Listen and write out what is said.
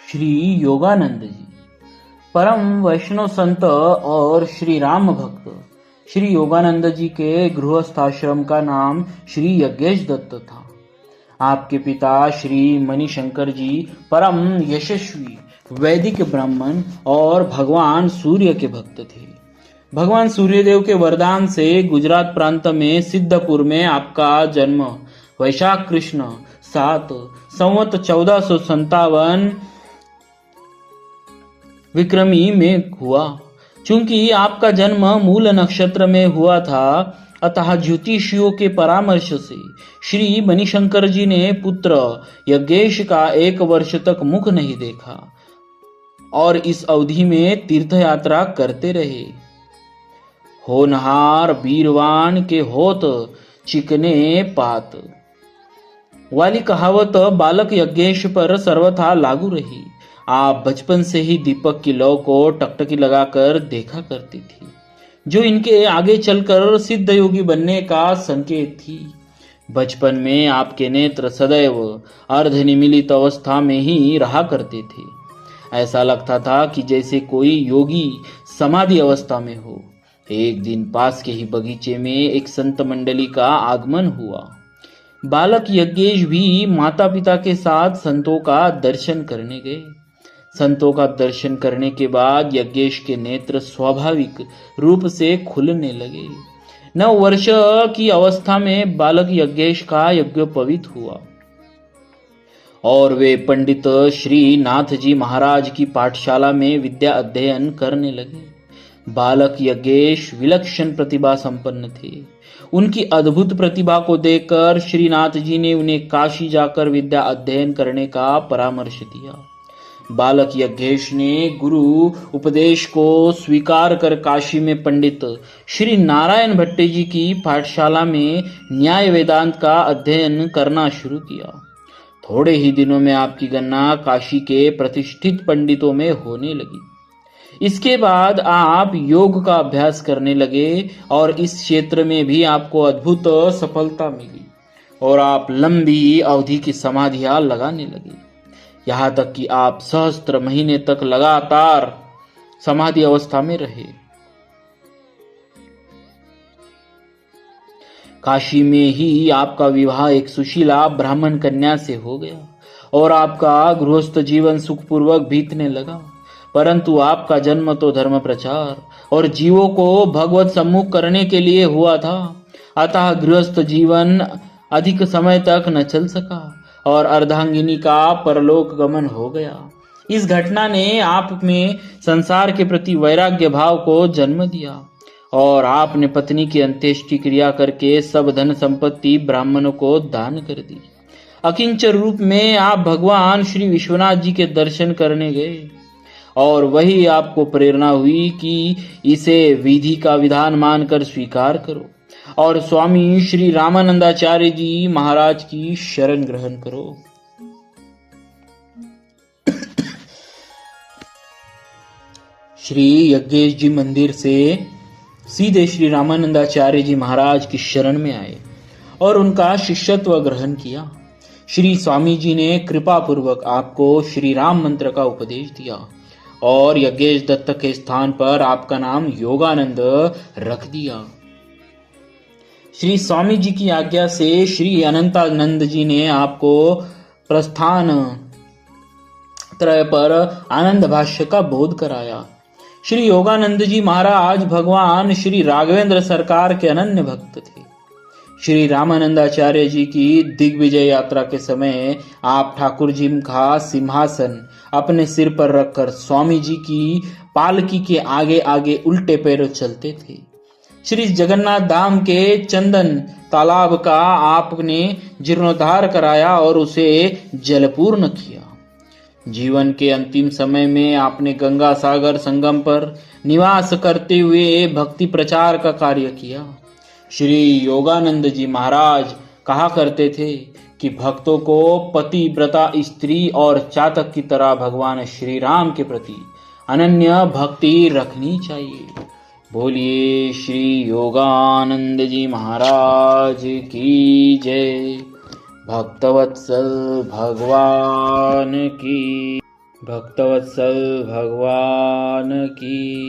श्री योगानंद जी परम वैष्णव संत और श्री राम भक्त श्री योगानंद जी के गृहस्थाश्रम का नाम श्री यज्ञेश दत्त था। आपके पिता श्री मणिशंकर जी परम यशस्वी वैदिक ब्राह्मण और भगवान सूर्य के भक्त थे। भगवान सूर्यदेव के वरदान से गुजरात प्रांत में सिद्धपुर में आपका जन्म वैशाख कृष्ण 7 संवत 1457 विक्रमी में हुआ। चूंकि आपका जन्म मूल नक्षत्र में हुआ था, अतः ज्योतिषियों के परामर्श से श्री मणिशंकर जी ने पुत्र यज्ञेश का 1 वर्ष तक मुख नहीं देखा और इस अवधि में तीर्थ यात्रा करते रहे। होनहार बीरवान के होत चिकने पात वाली कहावत बालक यज्ञेश पर सर्वथा लागू रही। आप बचपन से ही दीपक की लौ को टकटकी लगाकर देखा करती थी, जो इनके आगे चलकर सिद्ध योगी बनने का संकेत थी। बचपन में आपके नेत्र सदैव अर्धनिमीलित अवस्था में ही रहा करते थे। ऐसा लगता था कि जैसे कोई योगी समाधि अवस्था में हो। एक दिन पास के ही बगीचे में एक संत मंडली का आगमन हुआ। बालक यज्ञेश भी माता पिता के साथ संतों का दर्शन करने गए। संतों का दर्शन करने के बाद यज्ञेश के नेत्र स्वाभाविक रूप से खुलने लगे। 9 वर्ष की अवस्था में बालक यज्ञेश का यज्ञोपवीत हुआ और वे पंडित श्री नाथ जी महाराज की पाठशाला में विद्या अध्ययन करने लगे। बालक यज्ञेश विलक्षण प्रतिभा संपन्न थे। उनकी अद्भुत प्रतिभा को देखकर श्रीनाथ जी ने उन्हें काशी जाकर विद्या अध्ययन करने का परामर्श दिया। बालक यज्ञेश ने गुरु उपदेश को स्वीकार कर काशी में पंडित श्री नारायण भट्टे जी की पाठशाला में न्याय वेदांत का अध्ययन करना शुरू किया। थोड़े ही दिनों में आपकी गणना काशी के प्रतिष्ठित पंडितों में होने लगी। इसके बाद आप योग का अभ्यास करने लगे और इस क्षेत्र में भी आपको अद्भुत सफलता मिली और आप लंबी अवधि की समाधियां लगाने लगे। यहां तक कि आप सहस्त्र महीने तक लगातार समाधि अवस्था में रहे। काशी में ही आपका विवाह एक सुशीला ब्राह्मण कन्या से हो गया और आपका गृहस्थ जीवन सुखपूर्वक बीतने लगा। परंतु आपका जन्म तो धर्म प्रचार और जीवों को भगवत सम्मुख करने के लिए हुआ था, अतः गृहस्थ जीवन अधिक समय तक न चल सका और अर्धांगिनी का परलोक गमन हो गया। इस घटना ने आप में संसार के प्रति वैराग्य भाव को जन्म दिया और आपने पत्नी की अंत्येष्टि क्रिया करके सब धन संपत्ति ब्राह्मणों को दान कर दी। अकिंचन रूप में आप भगवान श्री विश्वनाथ जी के दर्शन करने गए और वही आपको प्रेरणा हुई कि इसे विधि का विधान मानकर स्वीकार करो और स्वामी श्री रामानंदाचार्य जी महाराज की शरण ग्रहण करो। श्री यज्ञेश जी मंदिर से सीधे श्री रामानंदाचार्य जी महाराज की शरण में आए और उनका शिष्यत्व ग्रहण किया। श्री स्वामी जी ने कृपा पूर्वक आपको श्री राम मंत्र का उपदेश दिया और यज्ञेश दत्त के स्थान पर आपका नाम योगानंद रख दिया। श्री स्वामी जी की आज्ञा से श्री अनंतानंद जी ने आपको प्रस्थान त्रय पर आनंद भाष्य का बोध कराया। श्री योगानंद जी महाराज भगवान श्री राघवेंद्र सरकार के अनन्य भक्त थे। श्री रामानंदाचार्य जी की दिग्विजय यात्रा के समय आप ठाकुर जी का सिंहासन अपने सिर पर रखकर स्वामी जी की पालकी के आगे आगे उल्टे पैरों चलते थे। श्री जगन्नाथ धाम के चंदन तालाब का आपने जीर्णोद्धार कराया और उसे जलपूर्ण किया। जीवन के अंतिम समय में आपने गंगा सागर संगम पर निवास करते हुए भक्ति प्रचार का कार्य किया। श्री योगानंद जी महाराज कहा करते थे कि भक्तों को पतिव्रता स्त्री और चातक की तरह भगवान श्री राम के प्रति अनन्य भक्ति रखनी चाहिए। बोलिए श्री योगानंद जी महाराज की जय। भक्तवत्सल भगवान की भक्तवत्सल भगवान की।